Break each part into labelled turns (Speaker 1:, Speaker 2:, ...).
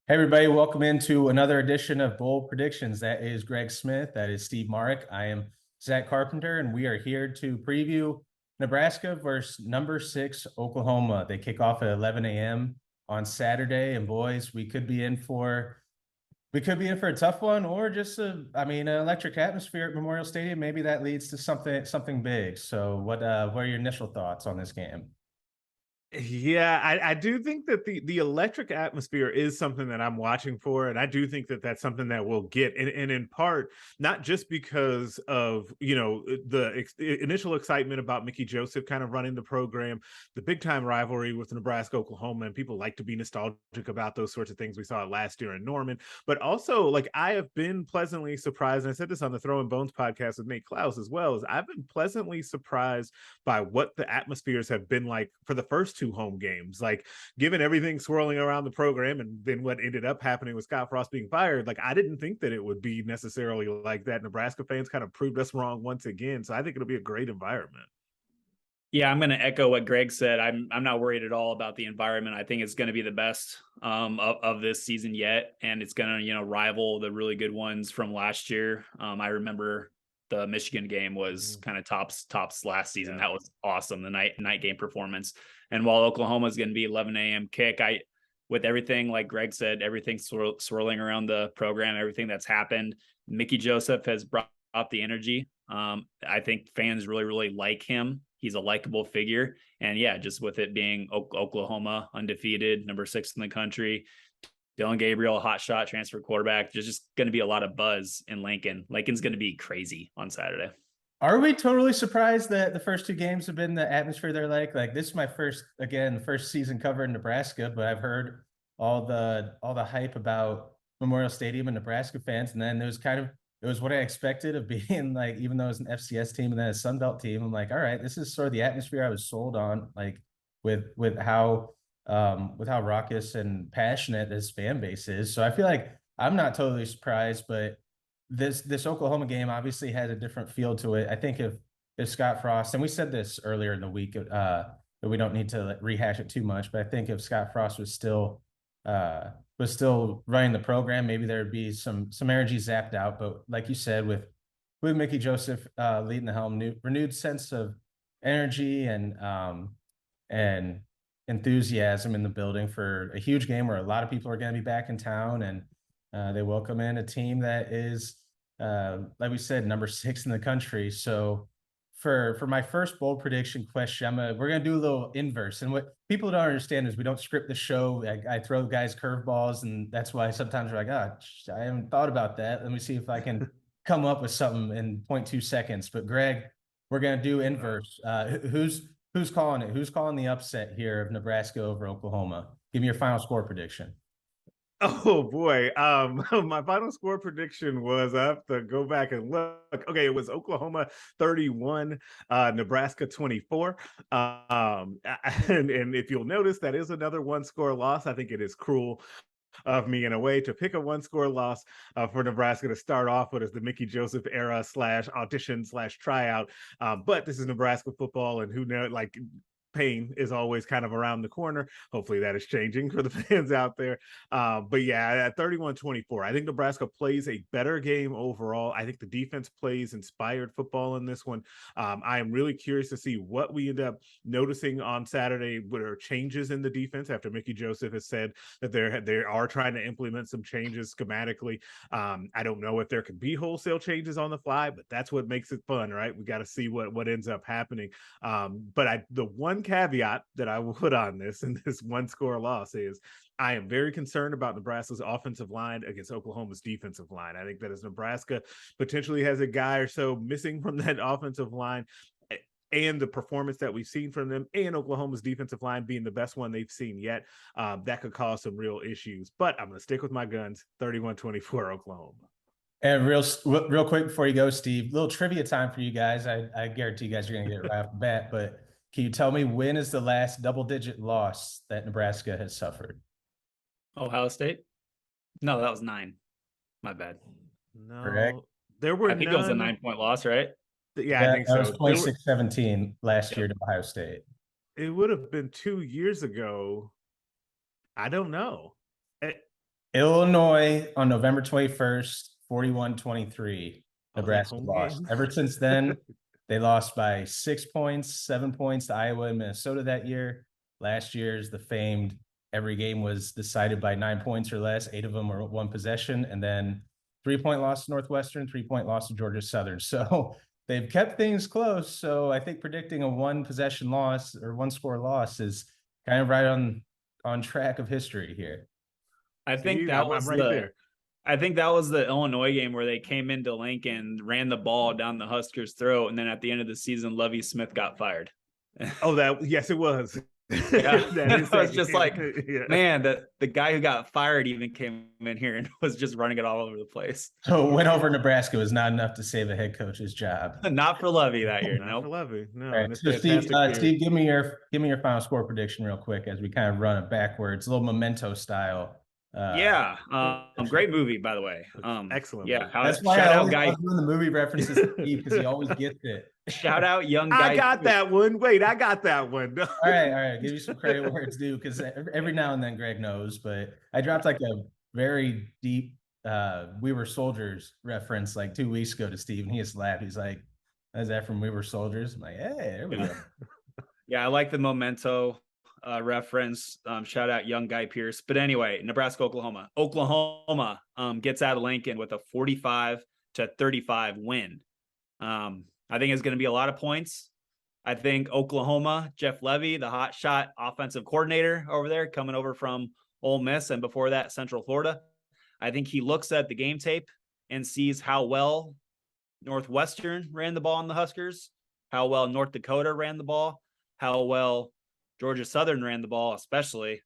Speaker 1: Hey everybody, welcome into another edition of Bold Predictions. That is Greg Smith. That is Steve Marek. I am Zach Carpenter, and we are here to preview Nebraska versus number 6 Oklahoma. They kick off at 11 a.m. on Saturday, and boys, we could be in for a tough one, or just an electric atmosphere at Memorial Stadium. Maybe that leads to something big. So, what are your initial thoughts on this game?
Speaker 2: Yeah, I do think that the electric atmosphere is something that I'm watching for, and I do think that that's something that we'll get, and in part not just because of the initial excitement about Mickey Joseph kind of running the program, the big time rivalry with Nebraska Oklahoma, and people like to be nostalgic about those sorts of things. We saw it last year in Norman, but also like I have been pleasantly surprised, and I said this on the Throwing Bones podcast with Nate Klaus as well, as I've been pleasantly surprised by what the atmospheres have been like for the first two home games. Like, given everything swirling around the program and then what ended up happening with Scott Frost being fired, like, I didn't think that it would be necessarily like that. Nebraska fans kind of proved us wrong once again. So I think it'll be a great environment.
Speaker 3: Yeah, I'm going to echo what Greg said. I'm not worried at all about the environment. I think it's going to be the best of this season yet, and it's going to rival the really good ones from last year. I remember the Michigan game was kind of tops last season. Yeah. That was awesome. The night game performance. And while Oklahoma is going to be 11 a.m. kick, with everything like Greg said, everything swirling around the program, everything that's happened, Mickey Joseph has brought out the energy. I think fans really like him. He's a likable figure. And yeah, just with it being Oklahoma undefeated, number 6 in the country, Dylan Gabriel, hot shot transfer quarterback, there's just going to be a lot of buzz in Lincoln. Lincoln's going to be crazy on Saturday.
Speaker 1: Are we totally surprised that the first two games have been the atmosphere they're like? Like, this is my first season covering Nebraska, but I've heard all the hype about Memorial Stadium and Nebraska fans, and then it was what I expected of being like, even though it was an FCS team and then a Sun Belt team, I'm like, all right, this is sort of the atmosphere I was sold on, like with how raucous and passionate this fan base is. So I feel like I'm not totally surprised, but this Oklahoma game obviously had a different feel to it. I think if Scott Frost, and we said this earlier in the week, that we don't need to rehash it too much, but I think if Scott Frost was still running the program, maybe there'd be some energy zapped out. But like you said, with Mickey Joseph leading the helm, renewed sense of energy and enthusiasm in the building for a huge game where a lot of people are going to be back in town, and they welcome in a team that is, like we said, number 6 in the country. So for my first bold prediction question, we're gonna do a little inverse. And what people don't understand is we don't script the show. I throw guys curveballs, and that's why sometimes we're like, I haven't thought about that. Let me see if I can come up with something in 0.2 seconds. But Greg, we're gonna do inverse. Who's calling it? Who's calling the upset here of Nebraska over Oklahoma? Give me your final score prediction.
Speaker 2: Oh boy. My final score prediction was, I have to go back and look. Okay, it was Oklahoma 31, Nebraska 24. And if you'll notice, that is another one-score loss. I think it is cruel of me in a way to pick a one-score loss for Nebraska to start off with as the Mickey Joseph era / audition / tryout. But this is Nebraska football, and who knows, like, pain is always kind of around the corner. Hopefully that is changing for the fans out there. But yeah, at 31-24, I think Nebraska plays a better game overall. I think the defense plays inspired football in this one. I am really curious to see what we end up noticing on Saturday. What are changes in the defense after Mickey Joseph has said that they are trying to implement some changes schematically. I don't know if there can be wholesale changes on the fly, but that's what makes it fun, right? We got to see what ends up happening. But the one caveat that I will put on this, and this one-score loss, is I am very concerned about Nebraska's offensive line against Oklahoma's defensive line. I think that as Nebraska potentially has a guy or so missing from that offensive line, and the performance that we've seen from them, and Oklahoma's defensive line being the best one they've seen yet, that could cause some real issues. But I'm going to stick with my guns, 31-24 Oklahoma.
Speaker 1: And real quick before you go, Steve, little trivia time for you guys. I guarantee you guys are going to get it right off the bat, but can you tell me when is the last double-digit loss that Nebraska has suffered?
Speaker 3: Ohio State? No, that was 9. My bad.
Speaker 2: No,
Speaker 1: correct.
Speaker 2: There were
Speaker 3: I think it was a 9-point loss, right?
Speaker 2: Yeah, I think
Speaker 1: that
Speaker 2: so.
Speaker 1: That was 26-17 last year to Ohio State.
Speaker 2: It would have been 2 years ago. I don't know.
Speaker 1: Illinois on November 21st, 41-23.
Speaker 2: Oh, that
Speaker 1: Nebraska
Speaker 2: home
Speaker 1: lost.
Speaker 2: game.
Speaker 1: Ever since then, they lost by 6 points, 7 points to Iowa and Minnesota that year. Last year's the famed every game was decided by 9 points or less. 8 of them were one possession, and then 3-point loss to Northwestern, 3-point loss to Georgia Southern. So they've kept things close. So I think predicting a one possession loss or one score loss is kind of right on track of history here.
Speaker 3: I think that was
Speaker 2: I'm right there.
Speaker 3: I think that was the Illinois game where they came into Lincoln, ran the ball down the Huskers' throat, and then at the end of the season, Lovie Smith got fired.
Speaker 2: Oh, yes, it was.
Speaker 3: Yeah,
Speaker 2: that
Speaker 3: was just like,
Speaker 2: yeah.
Speaker 3: man, the guy who got fired even came in here and was just running it all over the place.
Speaker 1: So win over Nebraska was not enough to save a head coach's job.
Speaker 3: Not for Lovie that year.
Speaker 2: Not for Lovie. No.
Speaker 1: All right. So Steve, give me your final score prediction real quick as we kind of run it backwards, a little memento style.
Speaker 3: Great movie, by the way.
Speaker 2: Excellent.
Speaker 3: Yeah,
Speaker 1: that's why I always love doing the movie references because he always gets it.
Speaker 3: Shout out young guy.
Speaker 2: I got that one. Wait, I got that one.
Speaker 1: All right. Give you some credit where it's due because every now and then Greg knows, but I dropped like a very deep We Were Soldiers reference like 2 weeks ago to Steve, and he just laughed. He's like, "Is that from We Were Soldiers?" I'm like, "Hey, there we go."
Speaker 3: Yeah, I like the memento reference. Shout out young Guy Pierce. But anyway, Nebraska, Oklahoma. Oklahoma gets out of Lincoln with a 45-35 win. I think it's going to be a lot of points. I think Oklahoma, Jeff Levy, the hot shot offensive coordinator over there, coming over from Ole Miss and before that Central Florida. I think he looks at the game tape and sees how well Northwestern ran the ball on the Huskers, how well North Dakota ran the ball, how well Georgia Southern ran the ball, especially.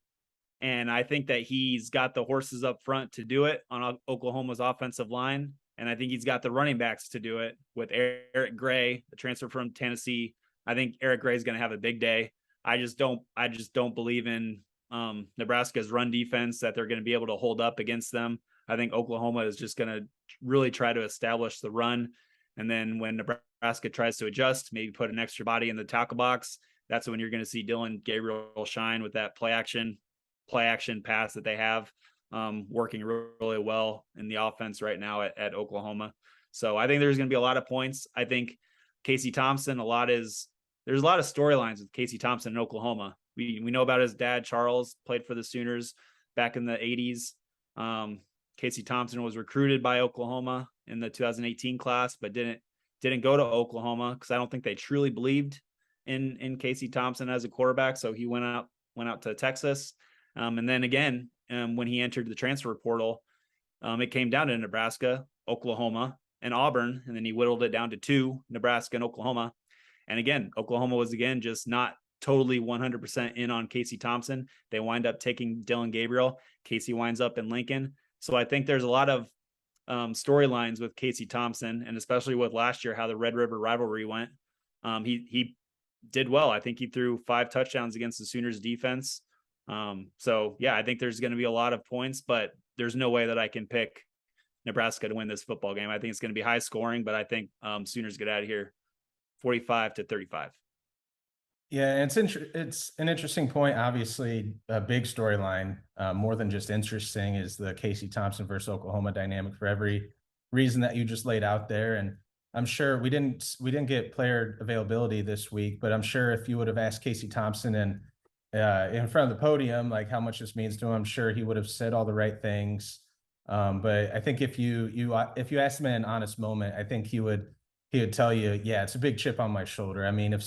Speaker 3: And I think that he's got the horses up front to do it on Oklahoma's offensive line. And I think he's got the running backs to do it with Eric Gray, the transfer from Tennessee. I think Eric Gray is going to have a big day. I just don't believe in Nebraska's run defense, that they're going to be able to hold up against them. I think Oklahoma is just going to really try to establish the run. And then when Nebraska tries to adjust, maybe put an extra body in the tackle box, that's when you're going to see Dylan Gabriel shine with that play action pass that they have working really well in the offense right now at Oklahoma. So I think there's going to be a lot of points. I think Casey Thompson, there's a lot of storylines with Casey Thompson in Oklahoma. We know about his dad, Charles, played for the Sooners back in the 80s. Casey Thompson was recruited by Oklahoma in the 2018 class, but didn't go to Oklahoma because I don't think they truly believed in Casey Thompson as a quarterback. So he went out to Texas. And then again, when he entered the transfer portal, it came down to Nebraska, Oklahoma, and Auburn. And then he whittled it down to 2, Nebraska and Oklahoma. And again, Oklahoma was just not totally 100% in on Casey Thompson. They wind up taking Dylan Gabriel. Casey winds up in Lincoln. So I think there's a lot of storylines with Casey Thompson, and especially with last year, how the Red River rivalry went. He did well. I think he threw 5 touchdowns against the Sooners defense. So yeah, I think there's going to be a lot of points, but there's no way that I can pick Nebraska to win this football game. I think it's going to be high scoring, but I think Sooners get out of here 45-35.
Speaker 1: Yeah, it's an interesting point. Obviously, a big storyline, more than just interesting, is the Casey Thompson versus Oklahoma dynamic for every reason that you just laid out there. And I'm sure we didn't get player availability this week, but I'm sure if you would have asked Casey Thompson and in front of the podium, like how much this means to him, I'm sure he would have said all the right things. But I think if you asked him in an honest moment, I think he would tell you, yeah, it's a big chip on my shoulder. I mean, if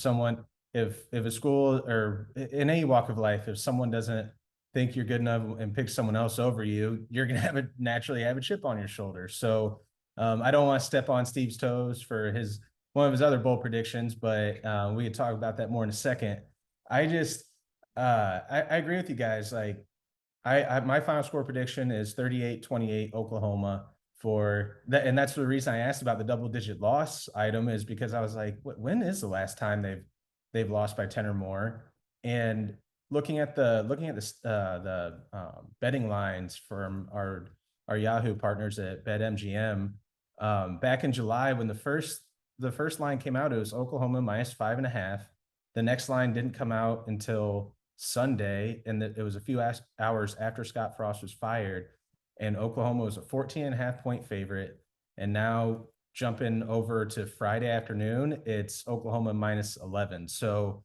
Speaker 1: a school or in any walk of life, if someone doesn't think you're good enough and picks someone else over you, you're going to naturally have a chip on your shoulder. So I don't want to step on Steve's toes for one of his other bold predictions, but we could talk about that more in a second. I agree with you guys. Like my final score prediction is 38-28 Oklahoma for that. And that's the reason I asked about the double-digit loss item, is because I was like, when is the last time they've lost by 10 or more? And looking at the betting lines from our Yahoo partners at BetMGM, back in July when the first line came out, it was Oklahoma -5.5. The next line didn't come out until Sunday, and it was a few hours after Scott Frost was fired. and Oklahoma was a 14.5-point favorite. And now jumping over to Friday afternoon, it's Oklahoma minus 11. So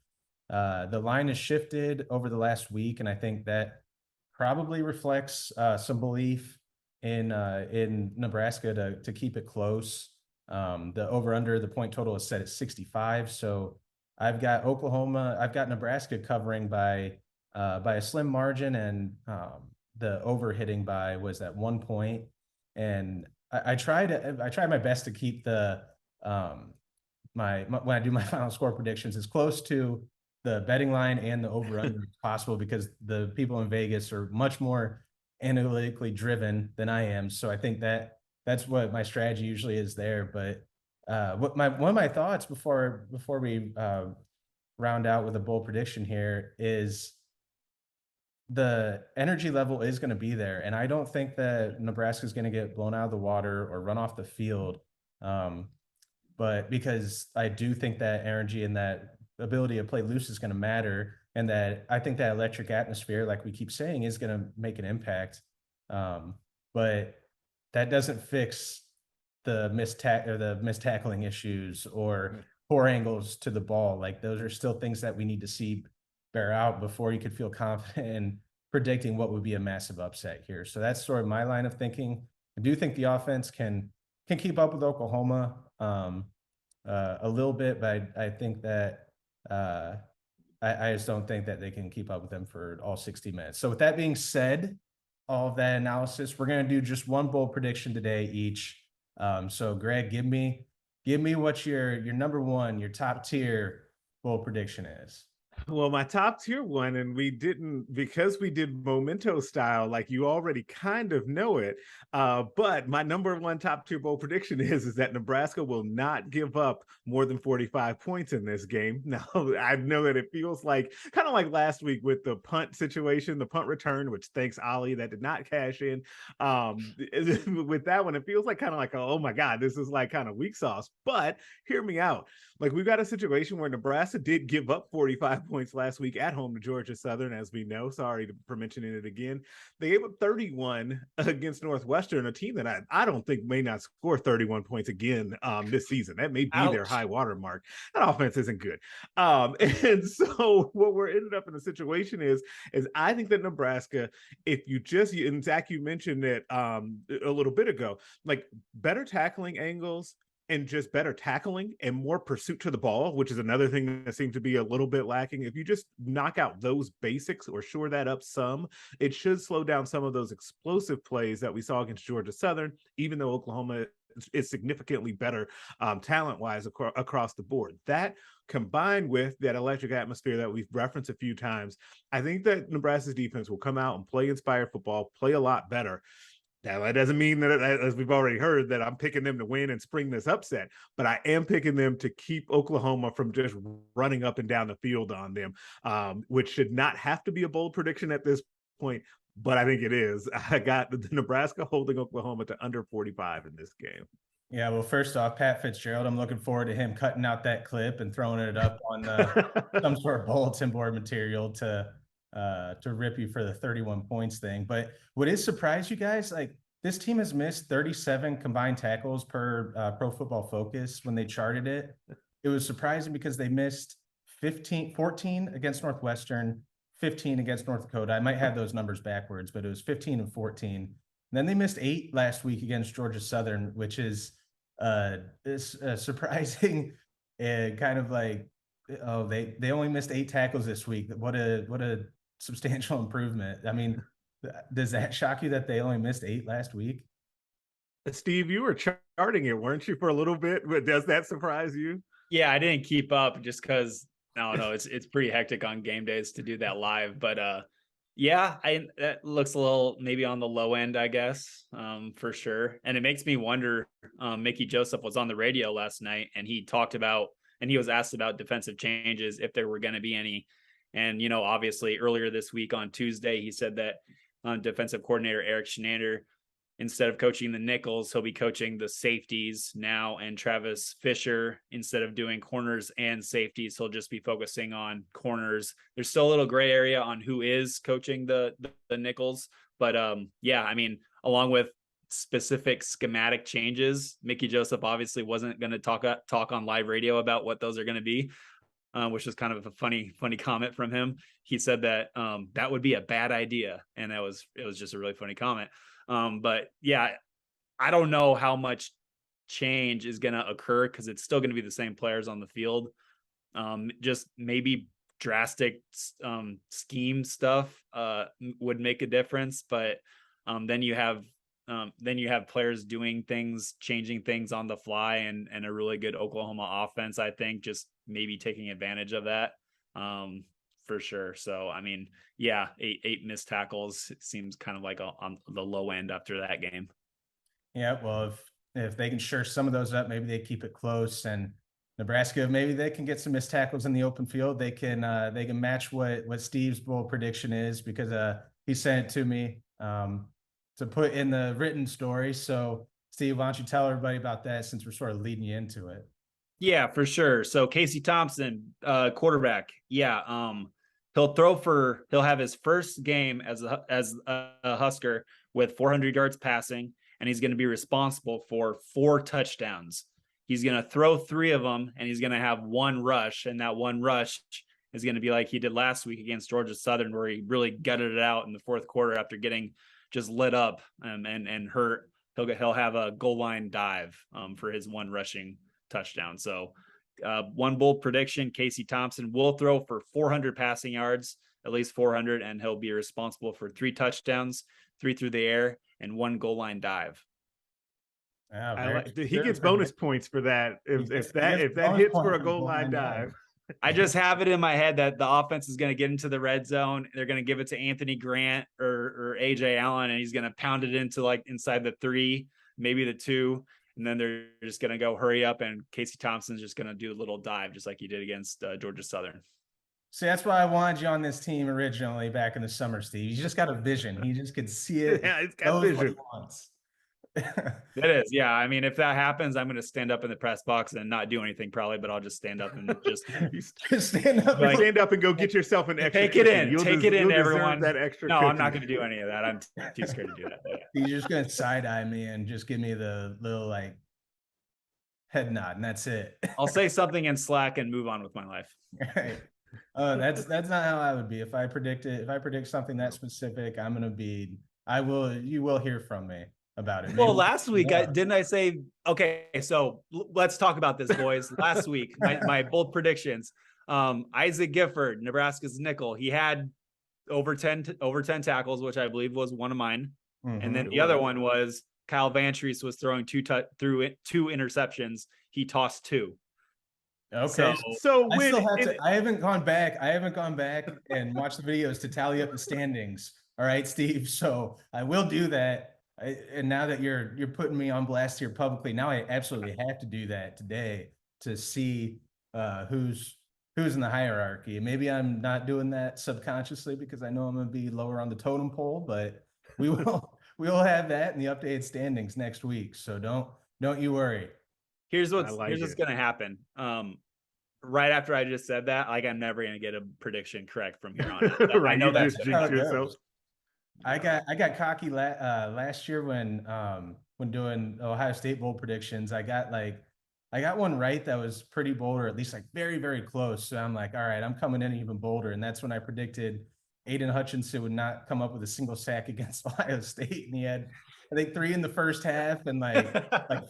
Speaker 1: the line has shifted over the last week, and I think that probably reflects some belief in Nebraska to keep it close. The over under the point total is set at 65. So I've got Nebraska covering by a slim margin, and the over hitting by was at 1 point. And I tried my best to keep the my when I do my final score predictions as close to the betting line and the over under as possible, because the people in Vegas are much more analytically driven than I am. So I think that's what my strategy usually is there. But one of my thoughts before we round out with a bold prediction here is the energy level is going to be there, and I don't think that Nebraska is going to get blown out of the water or run off the field. But because I do think that energy and that ability to play loose is going to matter, and that I think that electric atmosphere, like we keep saying, is going to make an impact. But that doesn't fix the missed tackling issues or poor angles to the ball. Like, those are still things that we need to see bear out before you could feel confident in predicting what would be a massive upset here. So that's sort of my line of thinking. I do think the offense can keep up with Oklahoma a little bit, but I think that I just don't think that they can keep up with them for all 60 minutes. So with that being said, all of that analysis, we're going to do just one bold prediction today each. So Greg, give me what your number one, your top tier bold prediction is.
Speaker 2: Well, my top tier one, and because we did memento style, like you already kind of know it. But my number one top tier bold prediction is that Nebraska will not give up more than 45 points in this game. Now, I know that it feels like kind of like last week with the punt situation, the punt return, which thanks Ollie, that did not cash in. With that one, it feels like kind of like, oh my God, this is like kind of weak sauce. But hear me out. Like, we've got a situation where Nebraska did give up 45 points last week at home to Georgia Southern, as we know. Sorry for mentioning it again. They gave up 31 against Northwestern, a team that I don't think may not score 31 points again this season. That may be their high water mark. That offense isn't good. And so what we're ended up in a situation is I think that Nebraska, if you just, and Zach, you mentioned it a little bit ago, like better tackling angles, and just better tackling and more pursuit to the ball, which is another thing that seems to be a little bit lacking. If you just knock out those basics or shore that up some, it should slow down some of those explosive plays that we saw against Georgia Southern, even though Oklahoma is significantly better talent-wise across the board. That combined with that electric atmosphere that we've referenced a few times, I think that Nebraska's defense will come out and play inspired football, play a lot better. Now, that doesn't mean that, as we've already heard, that I'm picking them to win and spring this upset, but I am picking them to keep Oklahoma from just running up and down the field on them, which should not have to be a bold prediction at this point, but I think it is. I got the Nebraska holding Oklahoma to under 45 in this game.
Speaker 1: Yeah, well, first off, Pat Fitzgerald, I'm looking forward to him cutting out that clip and throwing it up on some sort of bulletin board material to rip you for the 31 points thing. But what is surprised you guys, like, this team has missed 37 combined tackles per Pro Football Focus when they charted it. It was surprising because they missed 14 against Northwestern, 15 against North Dakota. I might have those numbers backwards, but it was 15 and 14. And then they missed 8 last week against Georgia Southern, which is surprising and kind of like, oh, they only missed 8 tackles this week. What a substantial improvement. I mean, does that shock you that they only missed 8 last week?
Speaker 2: Steve, you were charting it, weren't you, for a little bit? But does that surprise you?
Speaker 3: Yeah, I didn't keep up just because it's pretty hectic on game days to do that live. But yeah, that looks a little maybe on the low end, I guess, for sure. And it makes me wonder. Mickey Joseph was on the radio last night, and he was asked about defensive changes, if there were going to be any. And, obviously earlier this week on Tuesday, he said that defensive coordinator Eric Shenander, instead of coaching the nickels, he'll be coaching the safeties now. And Travis Fisher, instead of doing corners and safeties, he'll just be focusing on corners. There's still a little gray area on who is coaching the nickels. But yeah, I mean, along with specific schematic changes. Mickey Joseph obviously wasn't going to talk on live radio about what those are going to be, which is kind of a funny comment from him. He said that that would be a bad idea, and it was just a really funny comment. But yeah, I don't know how much change is going to occur because it's still going to be the same players on the field. Just maybe drastic scheme stuff would make a difference, but then you have players doing things, changing things on the fly, and a really good Oklahoma offense, I think, just maybe taking advantage of that for sure. So, I mean, yeah, eight missed tackles seems kind of like on the low end after that game.
Speaker 1: Yeah, well, if they can shore some of those up, maybe they keep it close, and Nebraska, maybe they can get some missed tackles in the open field. They can match what Steve's bold prediction is, because he sent it to me to put in the written story. So Steve, why don't you tell everybody about that, since we're sort of leading you into it?
Speaker 3: Yeah, for sure. So Casey Thompson, quarterback. Yeah. He'll have his first game as a Husker with 400 yards passing, and he's going to be responsible for 4 touchdowns. He's going to throw 3 of them, and he's going to have 1 rush. And that 1 rush is going to be like he did last week against Georgia Southern, where he really gutted it out in the fourth quarter after getting just lit up and hurt. He'll have a goal line dive for his 1 rushing touchdown. So one bold prediction: Casey Thompson will throw for 400 passing yards, at least 400, and he'll be responsible for 3 touchdowns, 3 through the air, and 1 goal line dive.
Speaker 2: He gets bonus points for that if that hits for a goal line dive.
Speaker 3: I just have it in my head that the offense is going to get into the red zone. They're going to give it to Anthony Grant or AJ Allen, and he's going to pound it into like inside the 3, maybe the 2. And then they're just going to go hurry up, and Casey Thompson's just going to do a little dive, just like he did against Georgia Southern.
Speaker 1: See, that's why I wanted you on this team originally back in the summer, Steve. He's just got a vision. He just could see it.
Speaker 2: Yeah, he's got vision.
Speaker 3: It is. Yeah. I mean, if that happens, I'm going to stand up in the press box and not do anything probably, but I'll just stand up and just
Speaker 2: stand up and go get yourself an extra.
Speaker 3: Take it in. Take it in, everyone.
Speaker 2: That extra
Speaker 3: no,
Speaker 2: cookie.
Speaker 3: I'm not going to do any of that. I'm too scared to do that.
Speaker 1: He's just going to side eye me and just give me the little like head nod, and that's it.
Speaker 3: I'll say something in Slack and move on with my life.
Speaker 1: Right. That's not how I would be. If I predict something that specific, you will hear from me about it.
Speaker 3: Well, last week, didn't I say, okay, so let's talk about this, boys. Last week, my bold predictions, Isaac Gifford, Nebraska's nickel, he had over 10 tackles, which I believe was one of mine. Mm-hmm. And then the other one was Kyle Vantrease was throwing 2 interceptions. He tossed 2.
Speaker 1: Okay.
Speaker 2: So
Speaker 1: I haven't gone back and watched the videos to tally up the standings. All right, Steve. So I will do that. And now that you're putting me on blast here publicly, now I absolutely have to do that today to see who's in the hierarchy. Maybe I'm not doing that subconsciously because I know I'm going to be lower on the totem pole, but we will have that in the updated standings next week. So don't you worry.
Speaker 3: Here's what's going to happen. Right after I just said that, like, I'm never going to get a prediction correct from here on out.
Speaker 2: Right, I know that's jinxed yourself.
Speaker 1: I got cocky last year when doing Ohio State bowl predictions. I got one right that was pretty bold, or at least like very, very close. So I'm like, all right, I'm coming in even bolder. And that's when I predicted Aiden Hutchinson would not come up with a single sack against Ohio State. And he had, I think, 3 in the first half and like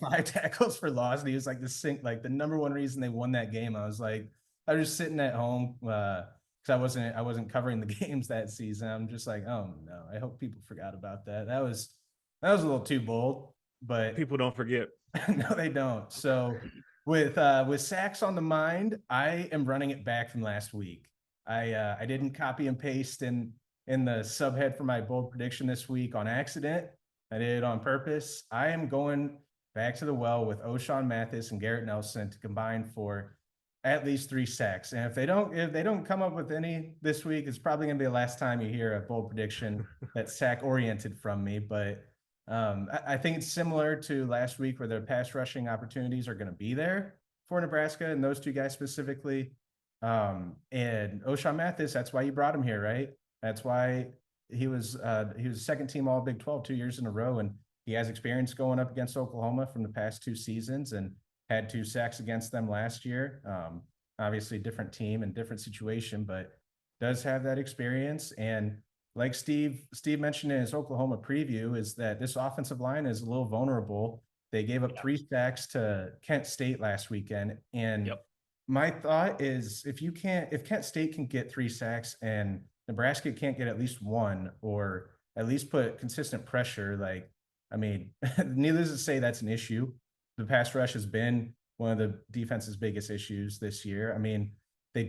Speaker 1: 5 tackles for loss. And he was like the number one reason they won that game. I was just sitting at home because I wasn't covering the games that season. I'm just like, oh no, I hope people forgot about that. That was a little too bold, but
Speaker 2: people don't forget.
Speaker 1: No, they don't. So with sacks on the mind, I am running it back from last week. I didn't copy and paste in the subhead for my bold prediction this week on accident. I did it on purpose. I am going back to the well with O'Shawn Mathis and Garrett Nelson to combine for at least 3 sacks. And if they don't come up with any this week, it's probably going to be the last time you hear a bold prediction that's sack oriented from me. But I think it's similar to last week, where their pass rushing opportunities are going to be there for Nebraska and those 2 guys specifically. And O'Shawn Mathis, that's why you brought him here, right? That's why he was second team All Big 12 2 years in a row, and he has experience going up against Oklahoma from the past 2 seasons, and had 2 sacks against them last year. Obviously, different team and different situation, but does have that experience. And like Steve mentioned in his Oklahoma preview, is that this offensive line is a little vulnerable. They gave up 3 sacks to Kent State last weekend, and my thought is if Kent State can get 3 sacks and Nebraska can't get at least 1, or at least put consistent pressure, like, I mean, needless to say, that's an issue. The pass rush has been one of the defense's biggest issues this year. I mean, they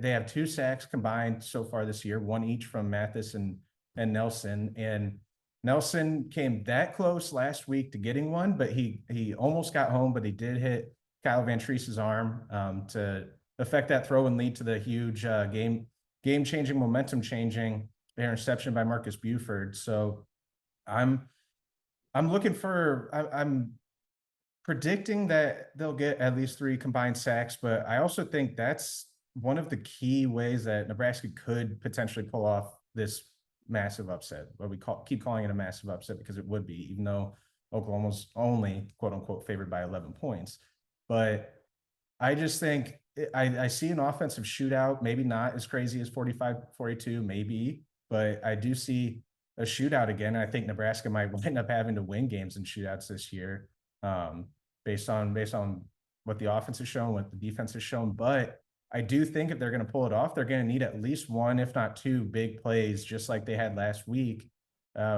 Speaker 1: have 2 sacks combined so far this year, 1 each from Mathis and Nelson. And Nelson came that close last week to getting 1, but he almost got home, but he did hit Kyle Van Treese's arm to affect that throw and lead to the huge game-changing, momentum-changing interception by Marcus Buford. So I'm predicting that they'll get at least 3 combined sacks, but I also think that's one of the key ways that Nebraska could potentially pull off this massive upset. But keep calling it a massive upset because it would be, even though Oklahoma's only quote unquote favored by 11 points. But I just think I see an offensive shootout, maybe not as crazy as 45-42, maybe, but I do see a shootout again. I think Nebraska might end up having to win games in shootouts this year, based on what the offense has shown, what the defense has shown. But I do think if they're going to pull it off, they're going to need at least 1, if not 2, big plays, just like they had last week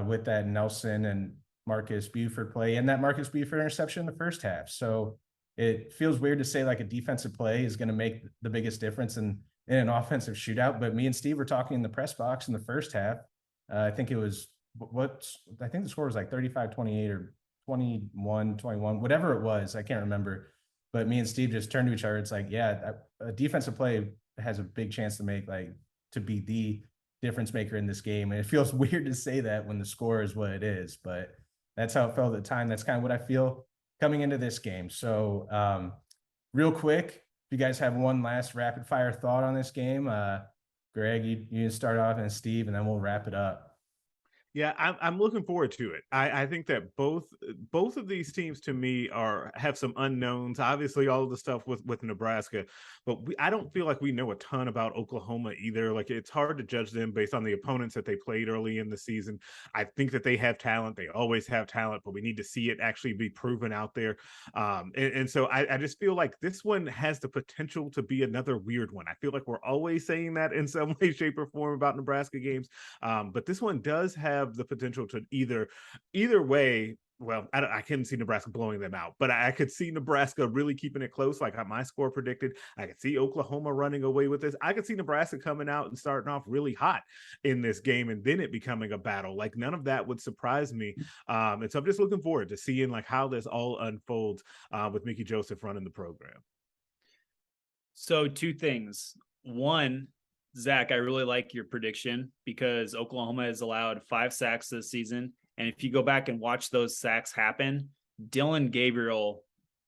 Speaker 1: with that Nelson and Marcus Buford play and that Marcus Buford interception in the first half. So it feels weird to say like a defensive play is going to make the biggest difference in an offensive shootout. But me and Steve were talking in the press box in the first half. I think it was I think the score was like 35-28 or 21-21, whatever it was. I can't remember. But me and Steve just turned to each other. It's like, yeah, a defensive play has a big chance to be the difference maker in this game. And it feels weird to say that when the score is what it is, but that's how it felt at the time. That's kind of what I feel coming into this game. So real quick, if you guys have one last rapid fire thought on this game, Greg, you start off, and Steve, and then we'll wrap it up.
Speaker 2: Yeah, I'm looking forward to it. I think that both of these teams to me have some unknowns. Obviously, all of the stuff with Nebraska, but I don't feel like we know a ton about Oklahoma either. Like, it's hard to judge them based on the opponents that they played early in the season. I think that they have talent. They always have talent, but we need to see it actually be proven out there. And so I just feel like this one has the potential to be another weird one. I feel like we're always saying that in some way, shape, or form about Nebraska games. But this one does have the potential to either way. Well, I couldn't see Nebraska blowing them out, but I could see Nebraska really keeping it close, like how my score predicted. I could see Oklahoma running away with this. I could see Nebraska coming out and starting off really hot in this game, and then it becoming a battle. Like, none of that would surprise me. And so I'm just looking forward to seeing like how this all unfolds with Mickey Joseph running the program.
Speaker 3: So 2 things. One, Zach, I really like your prediction because Oklahoma has allowed 5 sacks this season. And if you go back and watch those sacks happen, Dillon Gabriel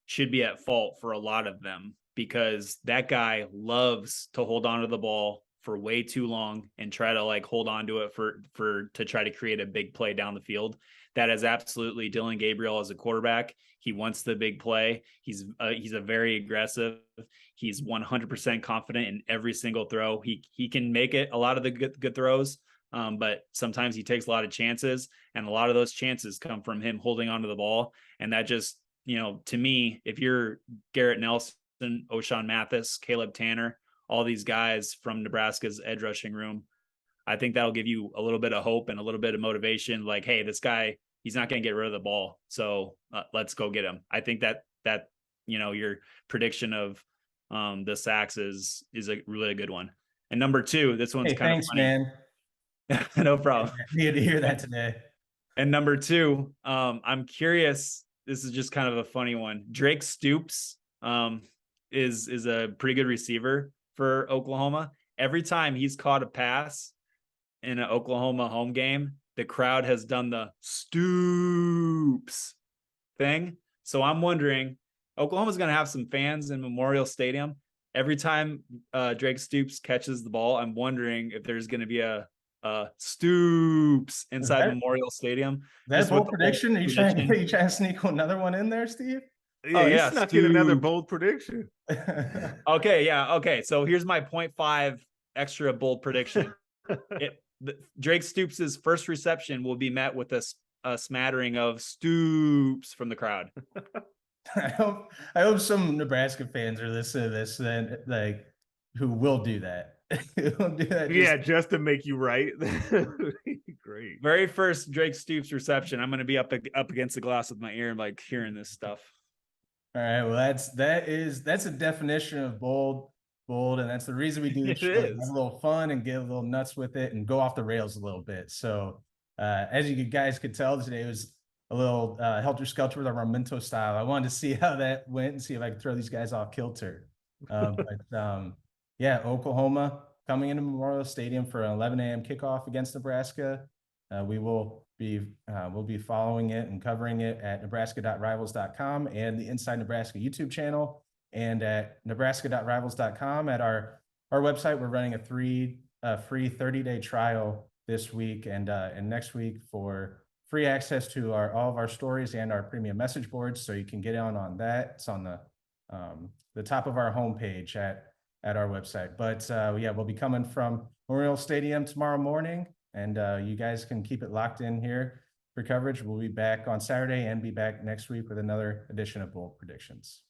Speaker 3: should be at fault for a lot of them because that guy loves to hold on to the ball for way too long and try to like hold on to it to try to create a big play down the field. That is absolutely Dillon Gabriel as a quarterback. He wants the big play. He's a very aggressive. He's 100% confident in every single throw. He can make it a lot of the good throws, but sometimes he takes a lot of chances, and a lot of those chances come from him holding onto the ball. And that just, to me, if you're Garrett Nelson, O'Shawn Mathis, Caleb Tanner, all these guys from Nebraska's edge rushing room, I think that'll give you a little bit of hope and a little bit of motivation. Like, hey, this guy, he's not going to get rid of the ball, so let's go get him. I think that your prediction of the sacks is a really good one. And number 2, this one's kind of funny.
Speaker 1: Man.
Speaker 3: No problem.
Speaker 1: Need to hear that today.
Speaker 3: And number 2, I'm curious. This is just kind of a funny one. Drake Stoops is a pretty good receiver for Oklahoma. Every time he's caught a pass in an Oklahoma home game, the crowd has done the Stoops thing. So I'm wondering, Oklahoma's going to have some fans in Memorial Stadium. Every time Drake Stoops catches the ball, I'm wondering if there's going to be a Stoops inside
Speaker 1: that-
Speaker 3: Memorial Stadium.
Speaker 1: That
Speaker 3: Just with
Speaker 1: bold
Speaker 3: the
Speaker 1: prediction? Are you trying
Speaker 3: prediction.
Speaker 1: to sneak another one in there, Steve?
Speaker 2: Yeah,
Speaker 3: Oh
Speaker 2: you
Speaker 3: yeah,
Speaker 2: snuck in another
Speaker 3: Stoops.
Speaker 2: bold prediction.
Speaker 3: Okay, yeah, okay. So here's my 0.5 extra bold prediction. Drake Stoops' first reception will be met with a smattering of Stoops from the crowd.
Speaker 1: I hope some Nebraska fans are listening to this and like who will do that. Who'll do that
Speaker 2: Yeah, just to make you right. Great.
Speaker 3: Very first Drake Stoops reception. I'm gonna be up against the glass with my ear, like hearing this stuff.
Speaker 1: All right. Well, that's a definition of bold, and that's the reason we do the
Speaker 3: It
Speaker 1: show.
Speaker 3: is.
Speaker 1: Have a little fun and get a little nuts with it and go off the rails a little bit. So, as you guys could tell, today was a little helter skelter with our memento style. I wanted to see how that went and see if I could throw these guys off kilter. Yeah, Oklahoma coming into Memorial Stadium for an 11 a.m. kickoff against Nebraska. We'll be following it and covering it at nebraska.rivals.com and the Inside Nebraska YouTube channel, and at nebraska.rivals.com at our website. We're running a free 30-day trial this week and next week for free access to all of our stories and our premium message boards. So you can get on that. It's on the top of our homepage at our website. But yeah, we'll be coming from Memorial Stadium tomorrow morning. And you guys can keep it locked in here for coverage. We'll be back on Saturday and be back next week with another edition of Bold Predictions.